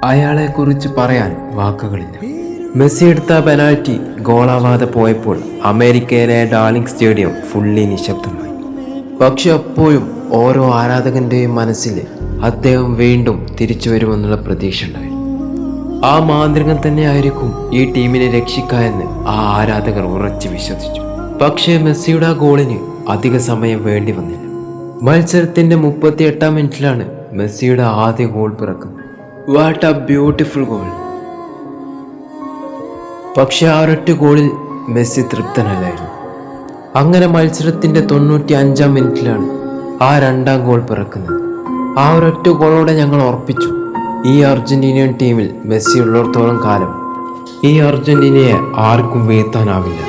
അയാളെക്കുറിച്ച് പറയാൻ വാക്കുകളില്ല. മെസ്സി എടുത്ത പെനാൽറ്റി ഗോളാവാതെ പോയപ്പോൾ അമേരിക്കയിലെ ഡാർലിംഗ് സ്റ്റേഡിയം ഫുള്ളി നിശബ്ദമായി. പക്ഷെ അപ്പോഴും ഓരോ ആരാധകന്റെയും മനസ്സിൽ അദ്ദേഹം വീണ്ടും തിരിച്ചു വരുമെന്നുള്ള പ്രതീക്ഷ ഉണ്ടായിരുന്നു. ആ മാന്ത്രികം തന്നെയായിരിക്കും ഈ ടീമിനെ രക്ഷിക്കാമെന്ന് ആ ആരാധകർ ഉറച്ചു വിശ്വസിച്ചു. പക്ഷേ മെസ്സിയുടെ ആ ഗോളിന് അധിക സമയം വേണ്ടി വന്നില്ല. മത്സരത്തിന്റെ 38-ാം മിനിറ്റിലാണ് മെസ്സിയുടെ ആദ്യ ഗോൾ പിറക്കുന്നത്. What a beautiful goal! പക്ഷെ ആ ഒരൊറ്റ ഗോളിൽ മെസ്സി തൃപ്തനല്ലായിരുന്നു. അങ്ങനെ മത്സരത്തിന്റെ 95-ാം മിനിറ്റിലാണ് ആ രണ്ടാം ഗോൾ പിറക്കുന്നത്. ആ ഒരൊറ്റ ഗോളോടെ ഞങ്ങൾ ഉറപ്പിച്ചു, ഈ അർജന്റീനിയൻ ടീമിൽ മെസ്സി ഉള്ളിടത്തോളം കാലം ഈ അർജന്റീനയെ ആർക്കും വീഴ്ത്താനാവില്ല.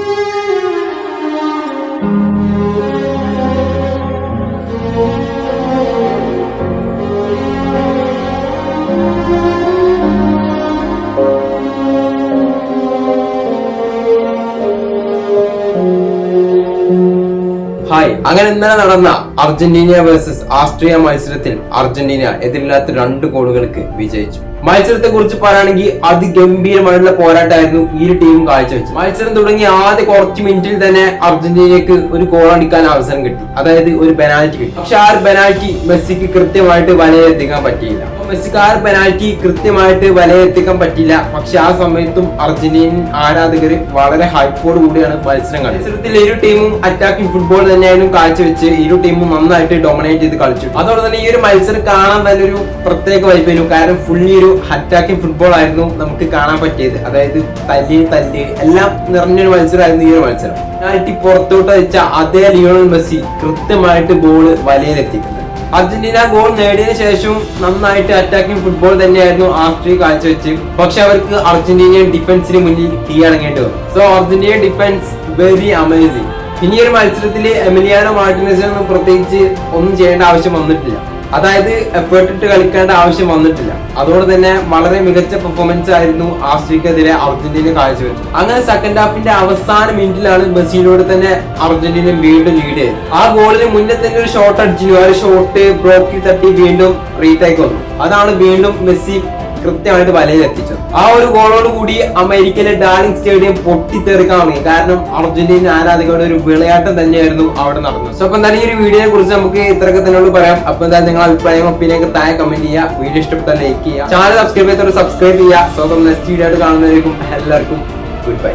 അങ്ങനെ ഇന്നലെ നടന്ന അർജന്റീന വേഴ്സസ് ആസ്ട്രിയ മത്സരത്തിൽ അർജന്റീന എതിരില്ലാത്ത 2 ഗോളുകൾക്ക് വിജയിച്ചു. മത്സരത്തെ കുറിച്ച് പറയുകയാണെങ്കിൽ അതിഗംഭീരമായിട്ടുള്ള പോരാട്ടമായിരുന്നു ഇരു ടീമും കാഴ്ചവെച്ചു. മത്സരം തുടങ്ങി ആദ്യ കുറച്ച് മിനിറ്റിൽ തന്നെ അർജന്റീനയ്ക്ക് ഒരു ഗോൾ അടിക്കാൻ അവസരം കിട്ടി, അതായത് ഒരു പെനാൽറ്റി കിട്ടി. പക്ഷെ ആ ഒരു പെനാൽറ്റി മെസ്സിക്ക് കൃത്യമായിട്ട് വലയെത്തിക്കാൻ പറ്റിയില്ല. മെസ്സിക്ക് ആ ഒരു പെനാൽറ്റി കൃത്യമായിട്ട് വലയെത്തിക്കാൻ പറ്റില്ല. പക്ഷെ ആ സമയത്തും അർജന്റീനൻ ആരാധകർ വളരെ ഹൈപ്പോട് കൂടിയാണ് മത്സരം കളിച്ചത്. മത്സരത്തിൽ ഇരു ടീമും അറ്റാക്കിംഗ് ഫുട്ബോൾ തന്നെയായിരുന്നു കാഴ്ചവെച്ച് ഇരു ടീമും നന്നായിട്ട് ഡൊമിനേറ്റ് ചെയ്ത് കളിച്ചു. അതോടെ തന്നെ ഈ ഒരു മത്സരം കാണാൻ തന്നെ ഒരു പ്രത്യേക വൈബായിരുന്നു. കാരണം ഫുള്ളി ഒരു അറ്റാക്കിംഗ് ഫുട്ബോൾ ആയിരുന്നു നമുക്ക് കാണാൻ പറ്റിയത്. അതായത് തല്ല് എല്ലാം നിറഞ്ഞൊരു മത്സരമായിരുന്നു ഈ ഒരു മത്സരം. പെനാൽറ്റി പുറത്തോട്ട് വെച്ച അതേ ലിയോണൽ മെസ്സി കൃത്യമായിട്ട് ബോൾ വലയിലെത്തിക്കുന്നത്. അർജന്റീന ഗോൾ നേടിയതിനു ശേഷം നന്നായിട്ട് അറ്റാക്കിംഗ് ഫുട്ബോൾ തന്നെയായിരുന്നു ആസ്ട്രിയ കാഴ്ചവെച്ച്. പക്ഷെ അവർക്ക് അർജന്റീനിയൻ ഡിഫൻസിന് മുന്നിൽ കീഴടങ്ങേണ്ടി വന്നു. So Argentinian defence very amazing. ഇനി ഒരു മത്സരത്തിൽ എമിലിയാനോ മാർട്ടിനസിനൊന്നും പ്രത്യേകിച്ച് ഒന്നും ചെയ്യേണ്ട ആവശ്യം വന്നിട്ടില്ല. അതായത് എഫേർട്ട് ഇട്ട് കളിക്കേണ്ട ആവശ്യം വന്നിട്ടില്ല. അതുകൊണ്ട് തന്നെ വളരെ മികച്ച പെർഫോമൻസ് ആയിരുന്നു ആസ്ട്രിയക്കെതിരെ അർജന്റീന കാഴ്ചവെച്ചത്. അങ്ങനെ സെക്കൻഡ് ഹാഫിന്റെ അവസാന മിനിറ്റിലാണ് മെസ്സിയിലൂടെ തന്നെ അർജന്റീന വീണ്ടും ലീഡ് ചെയ്തത്. ആ ഗോളിന് മുന്നേ തന്നെ ഒരു ഷോട്ട് അടിച്ചിരുന്നു. ആ ഒരു ഷോട്ട് ബ്ലോക്കിൽ തട്ടി വീണ്ടും റീടേക്ക് വന്നു. അതാണ് വീണ്ടും മെസ്സി കൃത്യമായിട്ട് വലയിലെത്തിച്ചത്. ആ ഒരു ഗോളോട് കൂടി അമേരിക്കയിലെ ഡാർലിംഗ് സ്റ്റേഡിയം പൊട്ടിത്തെറിക്കാൻ തുടങ്ങി. കാരണം അർജന്റീന ആരാധകരുടെ ഒരു വിളയാട്ടം തന്നെയായിരുന്നു അവിടെ നടന്നത്. സോ അപ്പൊ എന്തായാലും ഈ ഒരു വീഡിയോയെ കുറിച്ച് നമുക്ക് ഇത്രയൊക്കെ തന്നെ പറയാം. അപ്പൊ എന്തായാലും നിങ്ങളുടെ അഭിപ്രായം ഒപ്പീനിയൊക്കെ താഴെ കമന്റ് ചെയ്യുക. വീഡിയോ ഇഷ്ടപ്പെട്ടാൽ ലൈക്ക് ചെയ്യുക. ചാനൽ സബ്സ്ക്രൈബ് ചെയ്തവർ സബ്സ്ക്രൈബ് ചെയ്യുക. സോ നെക്സ്റ്റ് വീഡിയോ ആയിട്ട് കാണുന്നതായിരിക്കും. എല്ലാവർക്കും ഗുഡ് ബൈ.